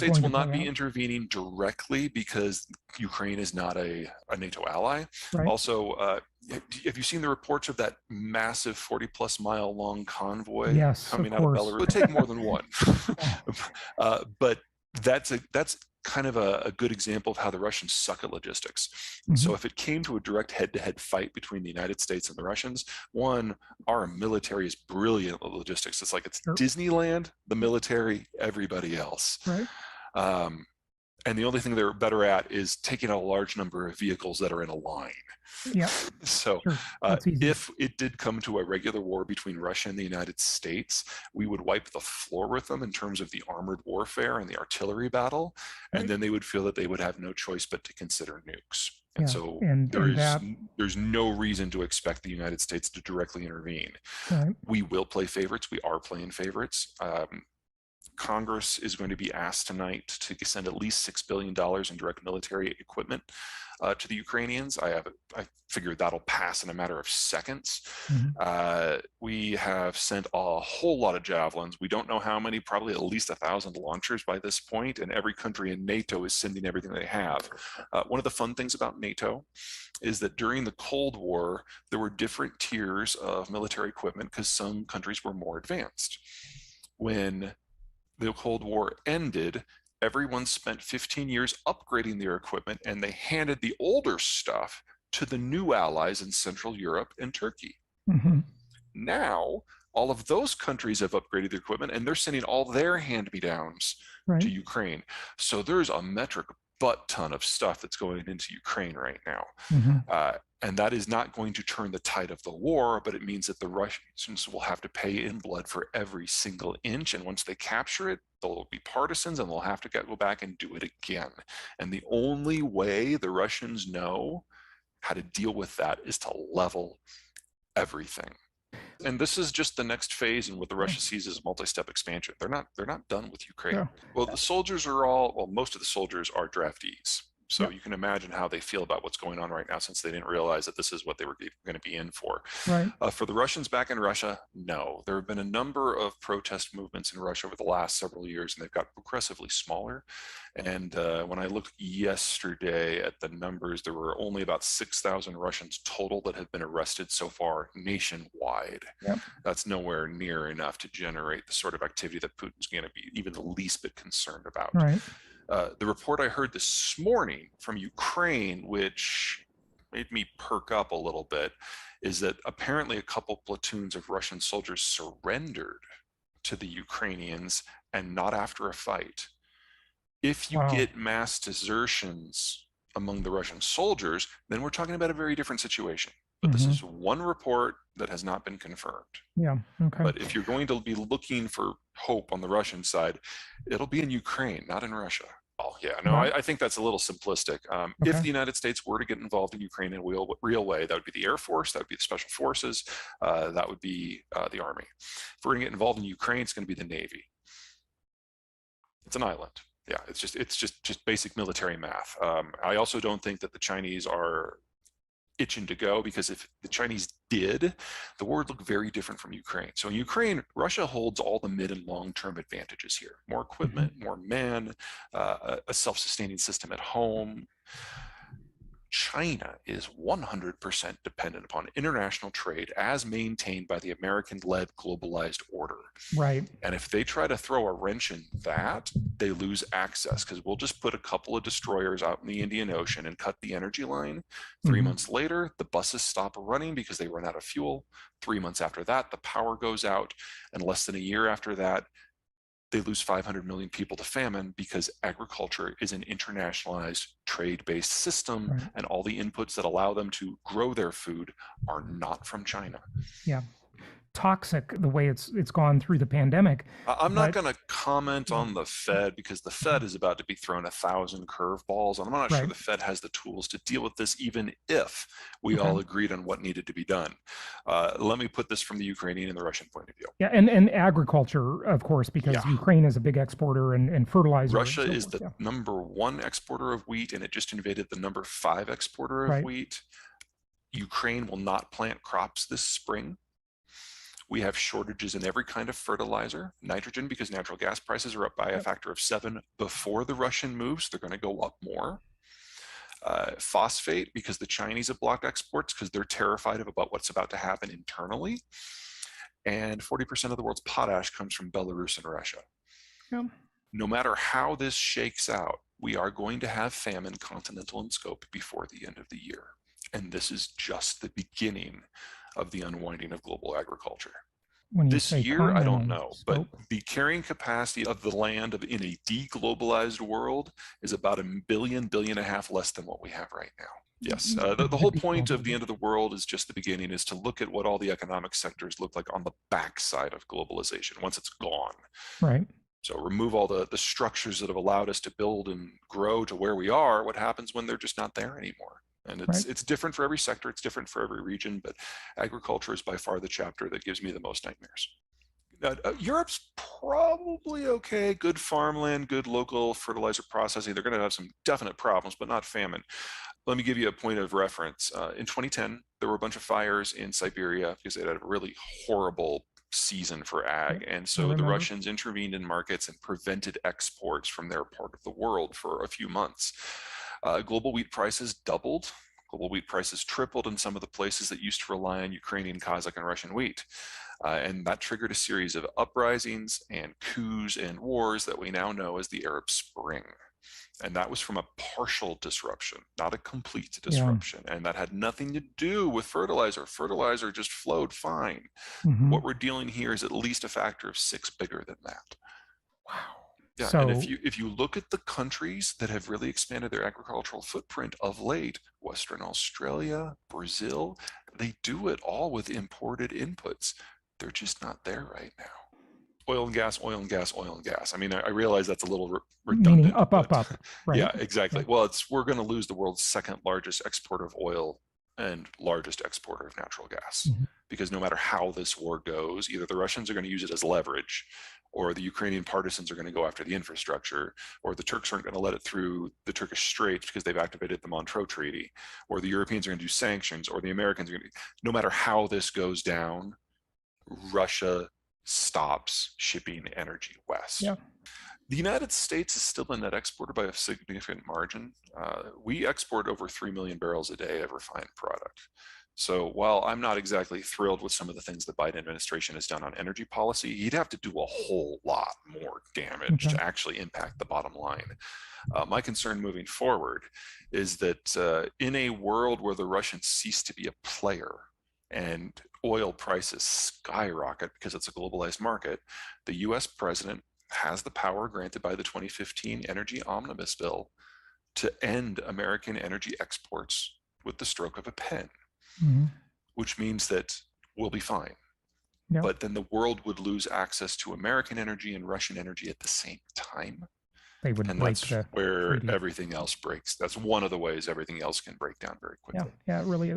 States going will to not play be out? intervening directly because Ukraine is not a NATO ally. Right. Also, have you seen the reports of that massive 40-plus mile long convoy Yes, coming of out of course. Belarus? It would take more than one. Yeah. But that's kind of a good example of how the Russians suck at logistics. Mhm. So if it came to a direct head-to-head fight between the United States and the Russians, one, our military is brilliant at logistics. It's like it's Sure. Disneyland, the military, everybody else. Right. And the only thing they're better at is taking out a large number of vehicles that are in a line. Yeah. So Sure. That's easy. if it did come to a regular war between Russia and the United States, we would wipe the floor with them in terms of the armored warfare and the artillery battle. Right. And then they would feel that they would have no choice but to consider nukes. Yeah. And so And there's no reason to expect the United States to directly intervene. right. We will play favorites. We are playing favorites. Congress is going to be asked tonight to send at least $6 billion in direct military equipment to the Ukrainians. I figured that'll pass in a matter of seconds. Mhm. We have sent a whole lot of javelins. We don't know how many, probably at least 1,000 launchers by this point, and every country in NATO is sending everything they have. One of the fun things about NATO is that during the Cold War, there were different tiers of military equipment because some countries were more advanced. When the Cold War ended, everyone spent 15 years upgrading their equipment, and they handed the older stuff to the new allies in Central Europe and Turkey. Mhm. Now, all of those countries have upgraded their equipment, and they're sending all their hand-me-downs Right. to Ukraine. So there's a metric butt ton of stuff that's going into Ukraine right now. Mhm. And that is not going to turn the tide of the war, but it means that the Russians will have to pay in blood for every single inch. And once they capture it, they'll be partisans and they'll have to go back and do it again. And the only way the Russians know how to deal with that is to level everything. And this is just the next phase in what the Russia sees as multi-step expansion. They're not done with Ukraine. Yeah. Well, the soldiers are most of the soldiers are draftees. So you can imagine how they feel about what's going on right now, since they didn't realize that this is what they were going to be in for. Right. For the Russians back in Russia, no. There have been a number of protest movements in Russia over the last several years, and they've got progressively smaller. And when I looked yesterday at the numbers, there were only about 6,000 Russians total that have been arrested so far nationwide. Yep. That's nowhere near enough to generate the sort of activity that Putin's going to be even the least bit concerned about. Right. The report I heard this morning from Ukraine, which made me perk up a little bit, is that apparently a couple platoons of Russian soldiers surrendered to the Ukrainians, and not after a fight. If you Wow. get mass desertions among the Russian soldiers, then we're talking about a very different situation. But this is one report that has not been confirmed. Yeah. Okay. But if you're going to be looking for hope on the Russian side, it'll be in Ukraine, not in Russia. Oh, yeah, no, I think that's a little simplistic. If the United States were to get involved in Ukraine in a real way, that would be the Air Force, that would be the Special Forces, that would be the Army. If we're going to get involved in Ukraine, it's going to be the Navy. It's an island. Yeah, it's just basic military math. I also don't think that the Chinese are itching to go, because if the Chinese did, the war would look very different from Ukraine. So in Ukraine, Russia holds all the mid and long-term advantages here: more equipment, more men, a self-sustaining system at home. China is 100% dependent upon international trade as maintained by the American-led globalized order. Right. And if they try to throw a wrench in that, they lose access, because we'll just put a couple of destroyers out in the Indian Ocean and cut the energy line. 3 months later, the buses stop running because they run out of fuel. 3 months after that, the power goes out. And less than a year after that, they lose 500 million people to famine, because agriculture is an internationalized trade-based system, and all the inputs that allow them to grow their food are not from China. Yeah. Toxic the way it's gone through the pandemic. I'm not going to comment on the Fed, because the Fed is about to be thrown 1,000 curveballs, and I'm not sure the Fed has the tools to deal with this, even if we all agreed on what needed to be done. Let me put this from the Ukrainian and the Russian point of view. Yeah, and agriculture, of course, because Ukraine is a big exporter and fertilizer. Russia is the #1 exporter of wheat, and it just invaded the #5 exporter of wheat. Ukraine will not plant crops this spring. We have shortages in every kind of fertilizer, nitrogen, because natural gas prices are up by a factor of 7 before the Russian moves. They're going to go up more. Phosphate, because the Chinese have blocked exports because they're terrified about what's about to happen internally. And 40% of the world's potash comes from Belarus and Russia. Yeah. No matter how this shakes out, we are going to have famine continental in scope before the end of the year. And this is just the beginning of the unwinding of global agriculture. When you this say year, I don't know, scope, but the carrying capacity of the land in a deglobalized world is about a billion and a half less than what we have right now. Yes, the whole point of the end of the world is just the beginning, is to look at what all the economic sectors look like on the backside of globalization, once it's gone. Right. So remove all the structures that have allowed us to build and grow to where we are. What happens when they're just not there anymore? And it's different for every sector. It's different for every region, but agriculture is by far the chapter that gives me the most nightmares. Europe's probably okay. Good farmland, good local fertilizer processing. They're going to have some definite problems, but not famine. Let me give you a point of reference. In 2010, there were a bunch of fires in Siberia because they had a really horrible season for ag. And so the Russians intervened in markets and prevented exports from their part of the world for a few months. Global wheat prices doubled. Global wheat prices tripled in some of the places that used to rely on Ukrainian, Kazakh, and Russian wheat. And that triggered a series of uprisings and coups and wars that we now know as the Arab Spring. And that was from a partial disruption, not a complete disruption. Yeah. And that had nothing to do with fertilizer. Fertilizer just flowed fine. Mm-hmm. What we're dealing here is at least a factor of 6 bigger than that. Wow. Yeah, so, and if you look at the countries that have really expanded their agricultural footprint of late, Western Australia, Brazil, they do it all with imported inputs. They're just not there right now. Oil and gas, oil and gas, oil and gas. I mean, I realize that's a little redundant. Meaning up, right? Yeah, exactly. Yeah. Well, we're going to lose the world's second largest exporter of oil and largest exporter of natural gas. Mm-hmm. Because no matter how this war goes, either the Russians are going to use it as leverage, or the Ukrainian partisans are going to go after the infrastructure, or the Turks aren't going to let it through the Turkish Straits because they've activated the Montreux Treaty, or the Europeans are going to do sanctions, or the Americans are going to. No matter how this goes down, Russia stops shipping energy west. Yeah. The United States is still a net exporter by a significant margin. We export over 3 million barrels a day of refined product. So while I'm not exactly thrilled with some of the things the Biden administration has done on energy policy, he'd have to do a whole lot more damage to actually impact the bottom line. My concern moving forward is that in a world where the Russians cease to be a player and oil prices skyrocket because it's a globalized market, the US president has the power granted by the 2015 Energy Omnibus Bill to end American energy exports with the stroke of a pen, which means that we'll be fine. Yep. But then the world would lose access to American energy and Russian energy at the same time. They would break that's where everything else breaks. That's one of the ways everything else can break down very quickly. Yeah, it really is.